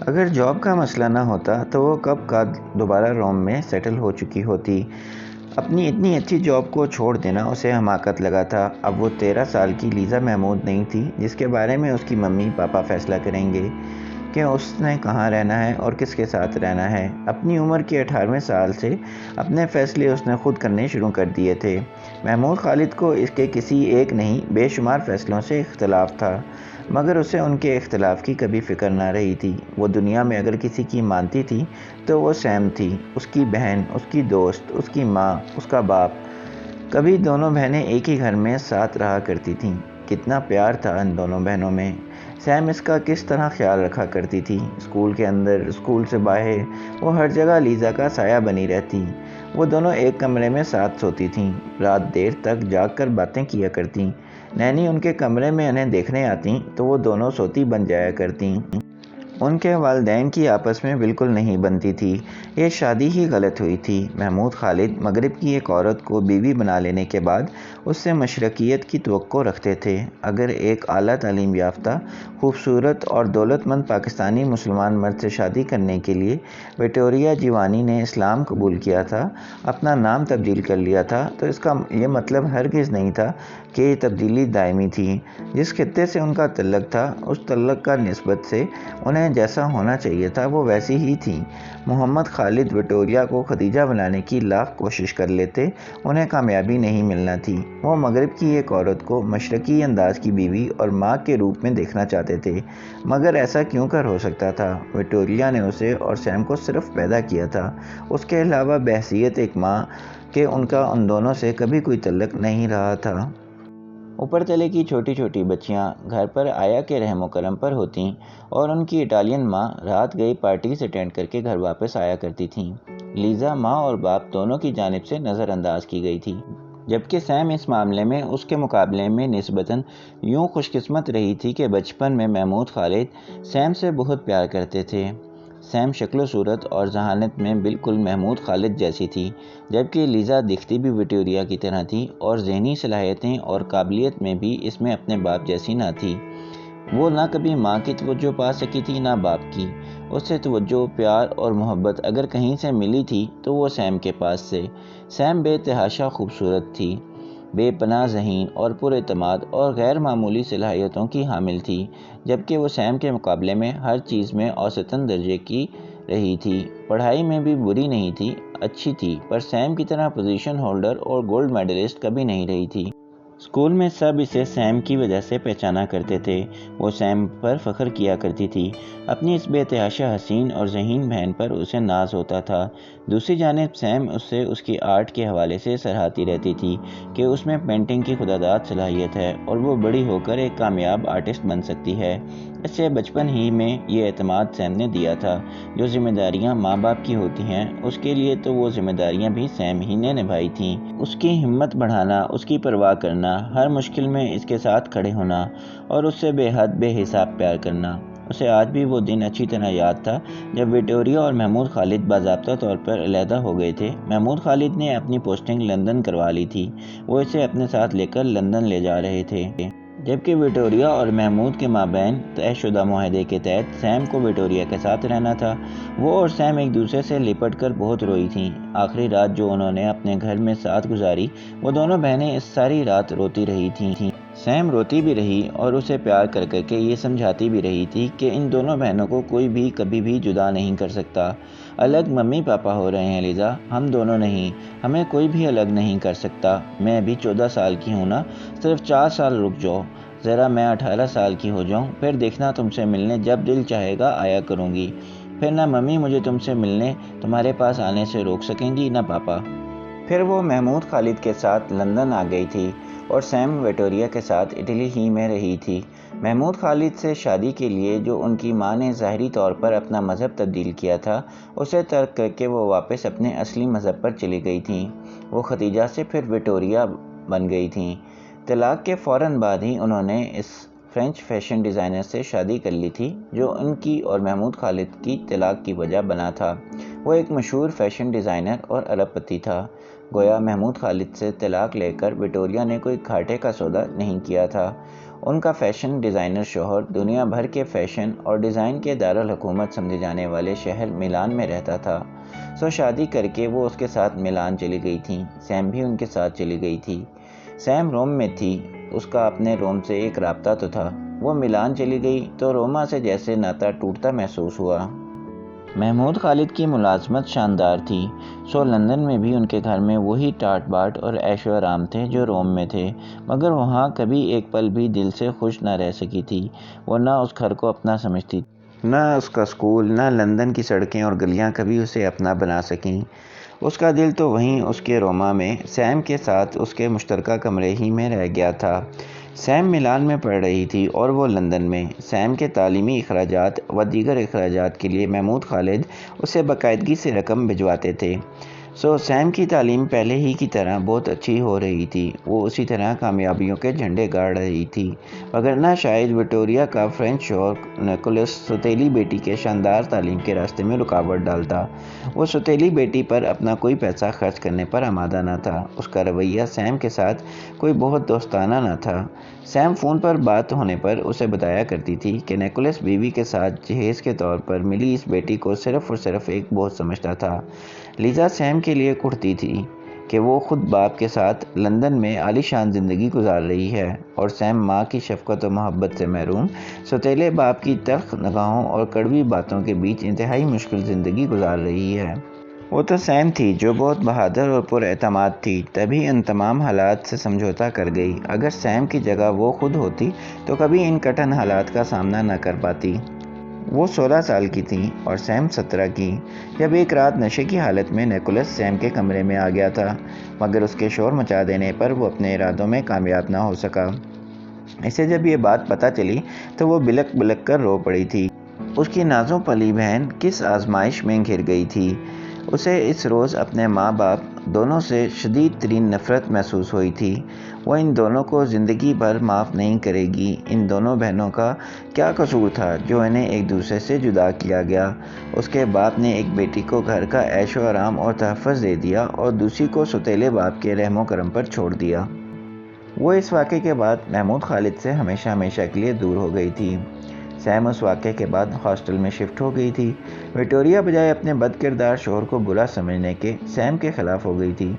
اگر جاب کا مسئلہ نہ ہوتا تو وہ کب کا دوبارہ روم میں سیٹل ہو چکی ہوتی۔ اپنی اتنی اچھی جاب کو چھوڑ دینا اسے حماقت لگا تھا۔ اب وہ 13 سال کی لیزا محمود نہیں تھی جس کے بارے میں اس کی ممی پاپا فیصلہ کریں گے کہ اس نے کہاں رہنا ہے اور کس کے ساتھ رہنا ہے۔ اپنی عمر کے 18ویں سال سے اپنے فیصلے اس نے خود کرنے شروع کر دیے تھے۔ محمود خالد کو اس کے کسی ایک نہیں بے شمار فیصلوں سے اختلاف تھا، مگر اسے ان کے اختلاف کی کبھی فکر نہ رہی تھی۔ وہ دنیا میں اگر کسی کی مانتی تھی تو وہ سیم تھی، اس کی بہن، اس کی دوست، اس کی ماں، اس کا باپ۔ کبھی دونوں بہنیں ایک ہی گھر میں ساتھ رہا کرتی تھیں۔ کتنا پیار تھا ان دونوں بہنوں میں۔ سیم اس کا کس طرح خیال رکھا کرتی تھی۔ اسکول کے اندر، اسکول سے باہر، وہ ہر جگہ لیزا کا سایہ بنی رہتی۔ وہ دونوں ایک کمرے میں ساتھ سوتی تھیں، رات دیر تک جاگ کر باتیں کیا کرتیں۔ نینی ان کے کمرے میں انہیں دیکھنے آتیں تو وہ دونوں سوتی بن جایا کرتیں۔ ان کے والدین کی آپس میں بالکل نہیں بنتی تھی۔ یہ شادی ہی غلط ہوئی تھی۔ محمود خالد مغرب کی ایک عورت کو بیوی بنا لینے کے بعد اس سے مشرقیت کی توقع رکھتے تھے۔ اگر ایک اعلیٰ تعلیم یافتہ، خوبصورت اور دولت مند پاکستانی مسلمان مرد سے شادی کرنے کے لیے وکٹوریہ جیوانی نے اسلام قبول کیا تھا، اپنا نام تبدیل کر لیا تھا، تو اس کا یہ مطلب ہرگز نہیں تھا کہ یہ تبدیلی دائمی تھی۔ جس خطے سے ان کا تعلق تھا، اس تعلق کا نسبت سے انہیں جیسا ہونا چاہیے تھا وہ ویسی ہی تھیں۔ محمد خالد وکٹوریہ کو خدیجہ بنانے کی لاکھ کوشش کر لیتے، انہیں کامیابی نہیں ملنا تھی۔ وہ مغرب کی ایک عورت کو مشرقی انداز کی بیوی اور ماں کے روپ میں دیکھنا چاہتے تھے، مگر ایسا کیوں کر ہو سکتا تھا؟ وکٹوریہ نے اسے اور سیم کو صرف پیدا کیا تھا، اس کے علاوہ بحیثیت ایک ماں کے ان کا ان دونوں سے کبھی کوئی تعلق نہیں رہا تھا۔ اوپر تلے کی چھوٹی چھوٹی بچیاں گھر پر آیا کے رحم و کرم پر ہوتیں اور ان کی اٹالین ماں رات گئی پارٹیز اٹینڈ کر کے گھر واپس آیا کرتی تھیں۔ لیزا ماں اور باپ دونوں کی جانب سے نظر انداز کی گئی تھی، جبکہ سیم اس معاملے میں اس کے مقابلے میں نسبتاً یوں خوش قسمت رہی تھی کہ بچپن میں محمود خالد سیم سے بہت پیار کرتے تھے۔ سیم شکل و صورت اور ذہانت میں بالکل محمود خالد جیسی تھی، جبکہ لیزا دکھتی بھی وکٹوریہ کی طرح تھی اور ذہنی صلاحیتیں اور قابلیت میں بھی اس میں اپنے باپ جیسی نہ تھی۔ وہ نہ کبھی ماں کی توجہ پا سکی تھی نہ باپ کی۔ اس سے توجہ، پیار اور محبت اگر کہیں سے ملی تھی تو وہ سیم کے پاس سے۔ سیم بے تحاشا خوبصورت تھی، بے پناہ ذہین اور پر اعتماد اور غیر معمولی صلاحیتوں کی حامل تھی، جبکہ وہ سیم کے مقابلے میں ہر چیز میں اوسطاً درجے کی رہی تھی۔ پڑھائی میں بھی بری نہیں تھی، اچھی تھی، پر سیم کی طرح پوزیشن ہولڈر اور گولڈ میڈلسٹ کبھی نہیں رہی تھی۔ اسکول میں سب اسے سیم کی وجہ سے پہچانا کرتے تھے۔ وہ سیم پر فخر کیا کرتی تھی۔ اپنی اس بے تحاشا حسین اور ذہین بہن پر اسے ناز ہوتا تھا۔ دوسری جانب سیم اس سے اس کی آرٹ کے حوالے سے سراہتی رہتی تھی کہ اس میں پینٹنگ کی خداداد صلاحیت ہے اور وہ بڑی ہو کر ایک کامیاب آرٹسٹ بن سکتی ہے۔ اس سے بچپن ہی میں یہ اعتماد سیم نے دیا تھا۔ جو ذمہ داریاں ماں باپ کی ہوتی ہیں، اس کے لیے تو وہ ذمہ داریاں بھی سیم ہی نے نبھائی تھیں۔ اس کی ہمت بڑھانا، اس کی پرواہ کرنا، ہر مشکل میں اس کے ساتھ کھڑے ہونا اور اس سے بے حد بے حساب پیار کرنا۔ اسے آج بھی وہ دن اچھی طرح یاد تھا جب وکٹوریہ اور محمود خالد باضابطہ طور پر علیحدہ ہو گئے تھے۔ محمود خالد نے اپنی پوسٹنگ لندن کروا لی تھی، وہ اسے اپنے ساتھ لے کر لندن لے جا رہے تھے، جبکہ وکٹوریہ اور محمود کے مابین طے شدہ معاہدے کے تحت سیم کو وکٹوریہ کے ساتھ رہنا تھا۔ وہ اور سیم ایک دوسرے سے لپٹ کر بہت روئی تھیں۔ آخری رات جو انہوں نے اپنے گھر میں ساتھ گزاری، وہ دونوں بہنیں اس ساری رات روتی رہی تھیں۔ سیم روتی بھی رہی اور اسے پیار کر کر کے یہ سمجھاتی بھی رہی تھی کہ ان دونوں بہنوں کو کوئی بھی کبھی بھی جدا نہیں کر سکتا۔ الگ ممی پاپا ہو رہے ہیں لیزا، ہم دونوں نہیں، ہمیں کوئی بھی الگ نہیں کر سکتا۔ میں ابھی 14 سال کی ہوں نا، صرف 4 سال رک جاؤ، ذرا میں 18 سال کی ہو جاؤں، پھر دیکھنا تم سے ملنے جب دل چاہے گا آیا کروں گی۔ پھر نہ ممی مجھے تم سے ملنے تمہارے پاس آنے سے روک سکیں گی نہ پاپا۔ پھر وہ محمود خالد کے ساتھ لندن آ گئی تھی اور سیم وکٹوریہ کے ساتھ اٹلی ہی میں رہی تھی۔ محمود خالد سے شادی کے لیے جو ان کی ماں نے ظاہری طور پر اپنا مذہب تبدیل کیا تھا، اسے ترک کر کے وہ واپس اپنے اصلی مذہب پر چلی گئی تھیں۔ وہ خدیجہ سے پھر وکٹوریہ بن گئی تھیں۔ طلاق کے فوراً بعد ہی انہوں نے اس فرینچ فیشن ڈیزائنر سے شادی کر لی تھی جو ان کی اور محمود خالد کی طلاق کی وجہ بنا تھا۔ وہ ایک مشہور فیشن ڈیزائنر اور ارب پتی تھا۔ گویا محمود خالد سے طلاق لے کر وکٹوریہ نے کوئی گھاٹے کا سودا نہیں کیا تھا۔ ان کا فیشن ڈیزائنر شوہر دنیا بھر کے فیشن اور ڈیزائن کے دارالحکومت سمجھے جانے والے شہر میلان میں رہتا تھا۔ شادی کر کے وہ اس کے ساتھ میلان چلی گئی تھیں۔ سیم بھی ان کے ساتھ چلی گئی تھی۔ سیم روم میں تھی، اس کا اپنے روم سے ایک رابطہ تو تھا۔ وہ میلان چلی گئی تو روما سے جیسے ناتا ٹوٹتا محسوس ہوا۔ محمود خالد کی ملازمت شاندار تھی، لندن میں بھی ان کے گھر میں وہی ٹاٹ باٹ اور عیش و آرام تھے جو روم میں تھے، مگر وہاں کبھی ایک پل بھی دل سے خوش نہ رہ سکی تھی۔ وہ نہ اس گھر کو اپنا سمجھتی تھی، نہ اس کا اسکول، نہ لندن کی سڑکیں اور گلیاں کبھی اسے اپنا بنا سکیں۔ اس کا دل تو وہیں اس کے روما میں سیم کے ساتھ اس کے مشترکہ کمرے ہی میں رہ گیا تھا۔ سیم میلان میں پڑھ رہی تھی اور وہ لندن میں۔ سیم کے تعلیمی اخراجات و دیگر اخراجات کے لیے محمود خالد اسے باقاعدگی سے رقم بھجواتے تھے۔ سیم کی تعلیم پہلے ہی کی طرح بہت اچھی ہو رہی تھی۔ وہ اسی طرح کامیابیوں کے جھنڈے گاڑ رہی تھی، وگرنہ شاید وکٹوریا کا فرینچ شوہر نیکولس سوتیلی بیٹی کے شاندار تعلیم کے راستے میں رکاوٹ ڈالتا۔ وہ سوتیلی بیٹی پر اپنا کوئی پیسہ خرچ کرنے پر آمادہ نہ تھا۔ اس کا رویہ سیم کے ساتھ کوئی بہت دوستانہ نہ تھا۔ سیم فون پر بات ہونے پر اسے بتایا کرتی تھی کہ نیکولس بیوی کے ساتھ جہیز کے طور پر ملی اس بیٹی کو صرف اور صرف ایک بوجھ سمجھتا تھا۔ لیزا سیم کے لیے کڑھتی تھی کہ وہ خود باپ کے ساتھ لندن میں عالی شان زندگی گزار رہی ہے، اور سیم ماں کی شفقت و محبت سے محروم، سوتیلے باپ کی تلخ نگاہوں اور کڑوی باتوں کے بیچ انتہائی مشکل زندگی گزار رہی ہے۔ وہ تو سیم تھی جو بہت بہادر اور پر اعتماد تھی، تبھی ان تمام حالات سے سمجھوتا کر گئی۔ اگر سیم کی جگہ وہ خود ہوتی تو کبھی ان کٹھن حالات کا سامنا نہ کر پاتی۔ وہ 16 سال کی تھی اور سیم 17 کی، جب ایک رات نشے کی حالت میں نیکولس سیم کے کمرے میں آ گیا تھا، مگر اس کے شور مچا دینے پر وہ اپنے ارادوں میں کامیاب نہ ہو سکا۔ اسے جب یہ بات پتہ چلی تو وہ بلک بلک کر رو پڑی تھی۔ اس کی نازوں پلی بہن کس آزمائش میں گھر گئی تھی۔ اسے اس روز اپنے ماں باپ دونوں سے شدید ترین نفرت محسوس ہوئی تھی۔ وہ ان دونوں کو زندگی بھر معاف نہیں کرے گی۔ ان دونوں بہنوں کا کیا قصور تھا جو انہیں ایک دوسرے سے جدا کیا گیا؟ اس کے باپ نے ایک بیٹی کو گھر کا عیش و آرام اور تحفظ دے دیا اور دوسری کو سوتیلے باپ کے رحم و کرم پر چھوڑ دیا۔ وہ اس واقعے کے بعد محمود خالد سے ہمیشہ ہمیشہ کے لیے دور ہو گئی تھی۔ سیم اس واقعے کے بعد ہاسٹل میں شفٹ ہو گئی تھی۔ وکٹوریا بجائے اپنے بد کردار شوہر کو برا سمجھنے کے سیم کے خلاف ہو گئی تھی،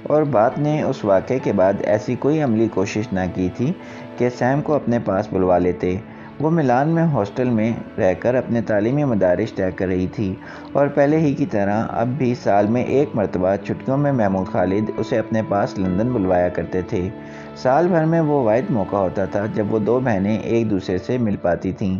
اور باپ نے اس واقعے کے بعد ایسی کوئی عملی کوشش نہ کی تھی کہ سیم کو اپنے پاس بلوا لیتے۔ وہ میلان میں ہاسٹل میں رہ کر اپنے تعلیمی مدارج طے کر رہی تھی، اور پہلے ہی کی طرح اب بھی سال میں ایک مرتبہ چھٹیوں میں محمود خالد اسے اپنے پاس لندن بلوایا کرتے تھے۔ سال بھر میں وہ واحد موقع ہوتا تھا جب وہ دو بہنیں ایک دوسرے سے مل پاتی تھیں،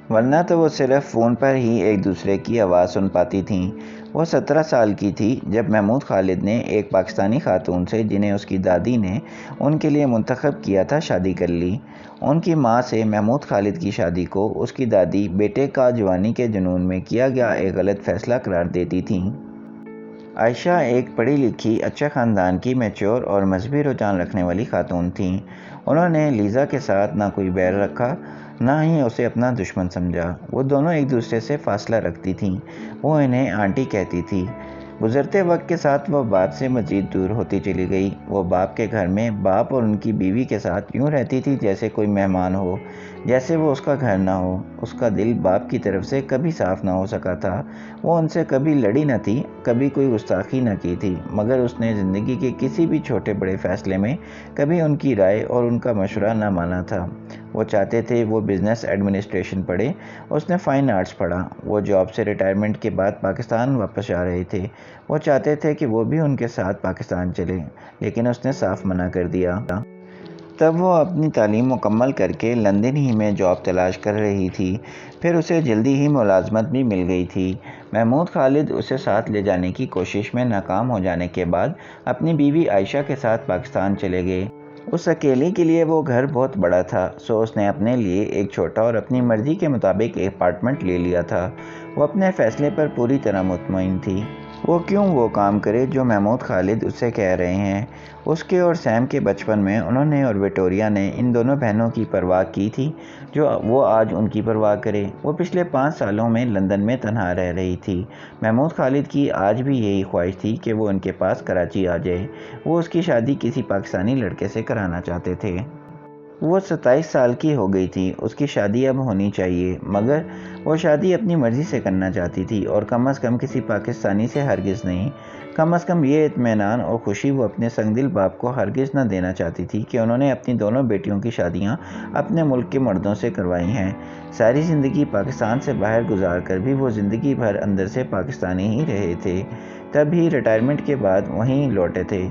ورنہ تو وہ صرف فون پر ہی ایک دوسرے کی آواز سن پاتی تھیں۔ وہ 17 سال کی تھی جب محمود خالد نے ایک پاکستانی خاتون سے، جنہیں اس کی دادی نے ان کے لیے منتخب کیا تھا، شادی کر لی۔ ان کی ماں سے محمود خالد کی شادی کو اس کی دادی بیٹے کا جوانی کے جنون میں کیا گیا ایک غلط فیصلہ قرار دیتی تھیں۔ عائشہ ایک پڑھی لکھی، اچھے خاندان کی، میچور اور مذہبی رجحان رکھنے والی خاتون تھیں۔ انہوں نے لیزا کے ساتھ نہ کوئی بیر رکھا، نہ ہی اسے اپنا دشمن سمجھا۔ وہ دونوں ایک دوسرے سے فاصلہ رکھتی تھیں۔ وہ انہیں آنٹی کہتی تھی۔ گزرتے وقت کے ساتھ وہ باپ سے مزید دور ہوتی چلی گئی۔ وہ باپ کے گھر میں باپ اور ان کی بیوی کے ساتھ یوں رہتی تھی جیسے کوئی مہمان ہو، جیسے وہ اس کا گھر نہ ہو۔ اس کا دل باپ کی طرف سے کبھی صاف نہ ہو سکا تھا۔ وہ ان سے کبھی لڑی نہ تھی، کبھی کوئی گستاخی نہ کی تھی، مگر اس نے زندگی کے کسی بھی چھوٹے بڑے فیصلے میں کبھی ان کی رائے اور ان کا مشورہ نہ مانا تھا۔ وہ چاہتے تھے وہ بزنس ایڈمنسٹریشن پڑھے، اس نے فائن آرٹس پڑھا۔ وہ جاب سے ریٹائرمنٹ کے بعد پاکستان واپس آ رہے تھے۔ وہ چاہتے تھے کہ وہ بھی ان کے ساتھ پاکستان چلے، لیکن اس نے صاف منع کر دیا۔ تب وہ اپنی تعلیم مکمل کر کے لندن ہی میں جاب تلاش کر رہی تھی۔ پھر اسے جلدی ہی ملازمت بھی مل گئی تھی۔ محمود خالد اسے ساتھ لے جانے کی کوشش میں ناکام ہو جانے کے بعد اپنی بیوی عائشہ کے ساتھ پاکستان چلے گئے۔ اس اکیلی کے لیے وہ گھر بہت بڑا تھا، اس نے اپنے لیے ایک چھوٹا اور اپنی مرضی کے مطابق ایک اپارٹمنٹ لے لیا تھا۔ وہ اپنے فیصلے پر پوری طرح مطمئن تھی۔ وہ کیوں وہ کام کرے جو محمود خالد اس سے کہہ رہے ہیں۔ اس کے اور سیم کے بچپن میں انہوں نے اور وکٹوریا نے ان دونوں بہنوں کی پرواہ کی تھی جو وہ آج ان کی پرواہ کرے۔ وہ پچھلے 5 سالوں میں لندن میں تنہا رہ رہی تھی۔ محمود خالد کی آج بھی یہی خواہش تھی کہ وہ ان کے پاس کراچی آ جائے۔ وہ اس کی شادی کسی پاکستانی لڑکے سے کرانا چاہتے تھے۔ وہ 27 سال کی ہو گئی تھی، اس کی شادی اب ہونی چاہیے، مگر وہ شادی اپنی مرضی سے کرنا چاہتی تھی اور کم از کم کسی پاکستانی سے ہرگز نہیں۔ کم از کم یہ اطمینان اور خوشی وہ اپنے سنگ دل باپ کو ہرگز نہ دینا چاہتی تھی کہ انہوں نے اپنی دونوں بیٹیوں کی شادیاں اپنے ملک کے مردوں سے کروائی ہیں۔ ساری زندگی پاکستان سے باہر گزار کر بھی وہ زندگی بھر اندر سے پاکستانی ہی رہے تھے۔ تب ہی ریٹائرمنٹ کے بعد وہیں لوٹے تھے،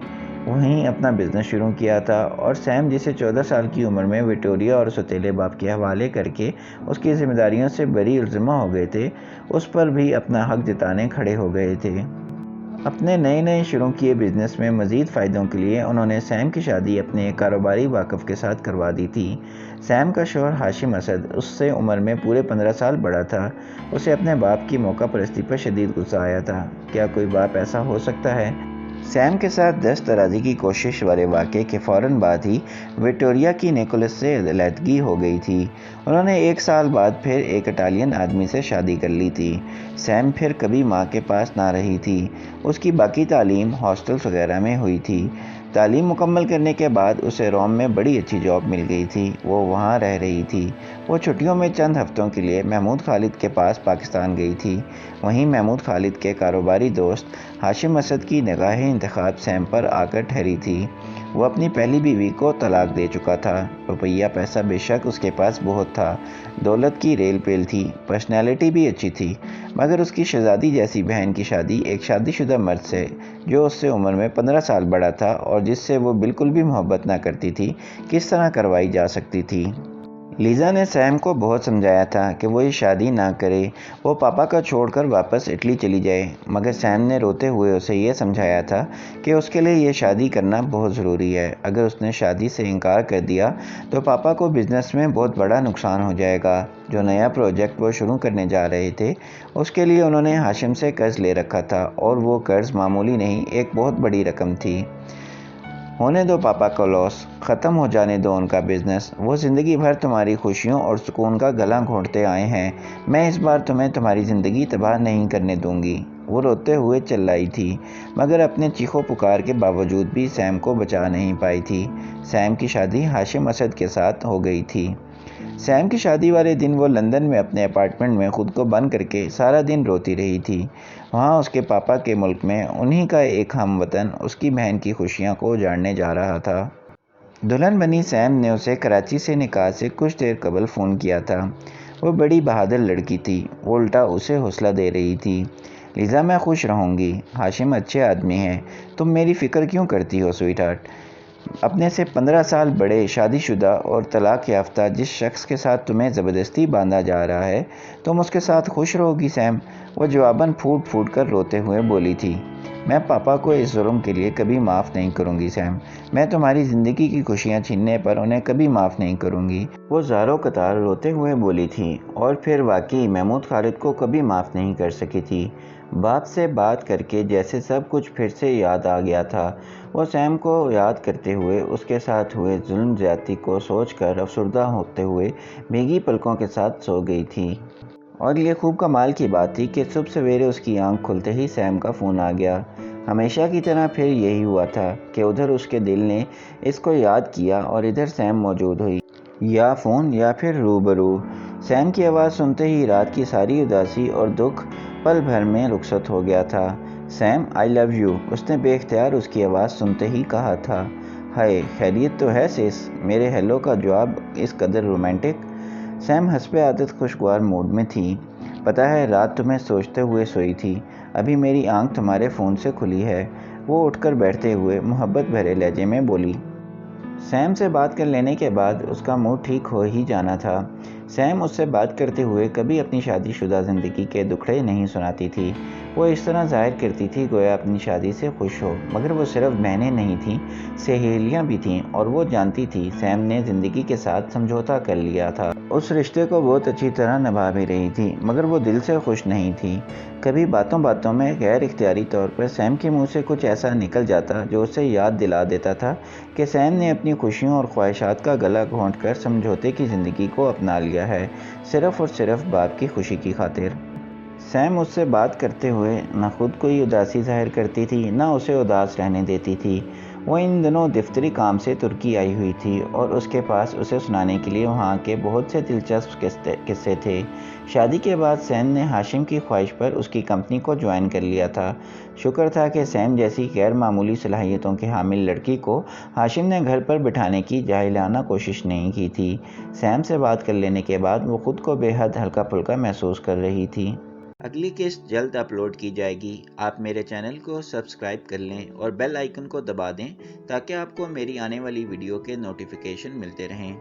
وہیں اپنا بزنس شروع کیا تھا، اور سیم جسے 14 سال کی عمر میں وکٹوریہ اور سوتیلے باپ کے حوالے کر کے اس کی ذمہ داریوں سے بری الزمہ ہو گئے تھے، اس پر بھی اپنا حق جتانے کھڑے ہو گئے تھے۔ اپنے نئے شروع کیے بزنس میں مزید فائدوں کے لیے انہوں نے سیم کی شادی اپنے ایک کاروباری واقف کے ساتھ کروا دی تھی۔ سیم کا شوہر ہاشم اسد اس سے عمر میں پورے 15 سال بڑا تھا۔ اسے اپنے باپ کی موقع پرستی پر شدید غصہ آیا تھا۔ کیا کوئی باپ ایسا ہو سکتا ہے؟ سیم کے ساتھ دست درازی کی کوشش والے واقعے کے فوراً بعد ہی وکٹوریہ کی نیکولس سے علیحدگی ہو گئی تھی۔ انہوں نے 1 سال بعد پھر ایک اٹالین آدمی سے شادی کر لی تھی۔ سیم پھر کبھی ماں کے پاس نہ رہی تھی۔ اس کی باقی تعلیم ہاسٹلز وغیرہ میں ہوئی تھی۔ تعلیم مکمل کرنے کے بعد اسے روم میں بڑی اچھی جاب مل گئی تھی، وہ وہاں رہ رہی تھی۔ وہ چھٹیوں میں چند ہفتوں کے لیے محمود خالد کے پاس پاکستان گئی تھی۔ وہیں محمود خالد کے کاروباری دوست ہاشم اسد کی نگاہ انتخاب سیم پر آ کر ٹھہری تھی۔ وہ اپنی پہلی بیوی کو طلاق دے چکا تھا۔ روپیہ پیسہ بے شک اس کے پاس بہت تھا، دولت کی ریل پیل تھی، پرسنالٹی بھی اچھی تھی، مگر اس کی شہزادی جیسی بہن کی شادی ایک شادی شدہ مرد سے، جو اس سے عمر میں 15 سال بڑا تھا اور جس سے وہ بالکل بھی محبت نہ کرتی تھی، کس طرح کروائی جا سکتی تھی؟ لیزا نے سیم کو بہت سمجھایا تھا کہ وہ یہ شادی نہ کرے، وہ پاپا کا چھوڑ کر واپس اٹلی چلی جائے، مگر سیم نے روتے ہوئے اسے یہ سمجھایا تھا کہ اس کے لیے یہ شادی کرنا بہت ضروری ہے۔ اگر اس نے شادی سے انکار کر دیا تو پاپا کو بزنس میں بہت بڑا نقصان ہو جائے گا۔ جو نیا پروجیکٹ وہ شروع کرنے جا رہے تھے، اس کے لیے انہوں نے ہاشم سے قرض لے رکھا تھا، اور وہ قرض معمولی نہیں، ایک بہت بڑی رقم تھی۔ ہونے دو پاپا کا لاس، ختم ہو جانے دو ان کا بزنس، وہ زندگی بھر تمہاری خوشیوں اور سکون کا گلا گھونٹتے آئے ہیں، میں اس بار تمہیں تمہاری زندگی تباہ نہیں کرنے دوں گی۔ وہ روتے ہوئے چلائی تھی، مگر اپنے چیخو پکار کے باوجود بھی سیم کو بچا نہیں پائی تھی۔ سیم کی شادی ہاشم اسد کے ساتھ ہو گئی تھی۔ سیم کی شادی والے دن وہ لندن میں اپنے اپارٹمنٹ میں خود کو بند کر کے سارا دن روتی رہی تھی۔ وہاں اس کے پاپا کے ملک میں انہی کا ایک ہم وطن اس کی بہن کی خوشیاں کو اجاڑنے جا رہا تھا۔ دلہن بنی سیم نے اسے کراچی سے نکاح سے کچھ دیر قبل فون کیا تھا۔ وہ بڑی بہادر لڑکی تھی، وہ الٹا اسے حوصلہ دے رہی تھی۔ لیزا، میں خوش رہوں گی، ہاشم اچھے آدمی ہیں، تم میری فکر کیوں کرتی ہو سویٹ ہارٹ؟ اپنے سے 15 سال بڑے، شادی شدہ اور طلاق یافتہ جس شخص کے ساتھ تمہیں زبردستی باندھا جا رہا ہے، تم اس کے ساتھ خوش رہو گی سیم؟ وہ جواباً پھوٹ پھوٹ کر روتے ہوئے بولی تھی۔ میں پاپا کو اس ظلم کے لیے کبھی معاف نہیں کروں گی سیم، میں تمہاری زندگی کی خوشیاں چھیننے پر انہیں کبھی معاف نہیں کروں گی، وہ زاروں قطار روتے ہوئے بولی تھی، اور پھر واقعی محمود خالد کو کبھی معاف نہیں کر سکی تھی۔ باپ سے بات کر کے جیسے سب کچھ پھر سے یاد آ گیا تھا۔ وہ سیم کو یاد کرتے ہوئے اس کے ساتھ ہوئے ظلم زیادتی کو سوچ کر افسردہ ہوتے ہوئے بھیگی پلکوں کے ساتھ سو گئی تھی۔ اور یہ خوب کمال کی بات تھی کہ صبح سویرے اس کی آنکھ کھلتے ہی سیم کا فون آ گیا۔ ہمیشہ کی طرح پھر یہی ہوا تھا کہ ادھر اس کے دل نے اس کو یاد کیا اور ادھر سیم موجود ہوئی، یا فون یا پھر روبرو۔ سیم کی آواز سنتے ہی رات کی ساری اداسی اور دکھ پل بھر میں رخصت ہو گیا تھا۔ سیم، آئی لو یو، اس نے بے اختیار اس کی آواز سنتے ہی کہا تھا۔ ہائے، خیریت تو ہے سیس؟ میرے ہیلو کا جواب اس قدر رومانٹک؟ سیم حسب عادت خوشگوار موڈ میں تھی۔ پتہ ہے رات تمہیں سوچتے ہوئے سوئی تھی، ابھی میری آنکھ تمہارے فون سے کھلی ہے، وہ اٹھ کر بیٹھتے ہوئے محبت بھرے لہجے میں بولی۔ سیم سے بات کر لینے کے بعد اس کا موڈ ٹھیک ہو ہی جانا تھا۔ سیم اس سے بات کرتے ہوئے کبھی اپنی شادی شدہ زندگی کے دکھڑے نہیں سناتی تھی۔ وہ اس طرح ظاہر کرتی تھی گویا اپنی شادی سے خوش ہو، مگر وہ صرف بہنیں نہیں تھیں، سہیلیاں بھی تھیں، اور وہ جانتی تھی سیم نے زندگی کے ساتھ سمجھوتا کر لیا تھا۔ اس رشتے کو بہت اچھی طرح نبھا بھی رہی تھی، مگر وہ دل سے خوش نہیں تھی۔ کبھی باتوں باتوں میں غیر اختیاری طور پر سیم کے منہ سے کچھ ایسا نکل جاتا جو اسے یاد دلا دیتا تھا کہ سیم نے اپنی خوشیوں اور خواہشات کا گلا گھونٹ کر سمجھوتے کی زندگی کو اپنا لیا ہے، صرف اور صرف باپ کی خوشی کی خاطر۔ سیم اس سے بات کرتے ہوئے نہ خود کوئی اداسی ظاہر کرتی تھی، نہ اسے اداس رہنے دیتی تھی۔ وہ ان دنوں دفتری کام سے ترکی آئی ہوئی تھی اور اس کے پاس اسے سنانے کے لیے وہاں کے بہت سے دلچسپ قصے تھے۔ شادی کے بعد سین نے ہاشم کی خواہش پر اس کی کمپنی کو جوائن کر لیا تھا۔ شکر تھا کہ سیم جیسی غیر معمولی صلاحیتوں کے حامل لڑکی کو ہاشم نے گھر پر بٹھانے کی جاہلانہ کوشش نہیں کی تھی۔ سیم سے بات کر لینے کے بعد وہ خود کو بے حد ہلکا پھلکا محسوس کر رہی تھی۔ اگلی قسط جلد اپلوڈ کی جائے گی۔ آپ میرے چینل کو سبسکرائب کر لیں اور بیل آئیکن کو دبا دیں تاکہ آپ کو میری آنے والی ویڈیو کے نوٹیفیکیشن ملتے رہیں۔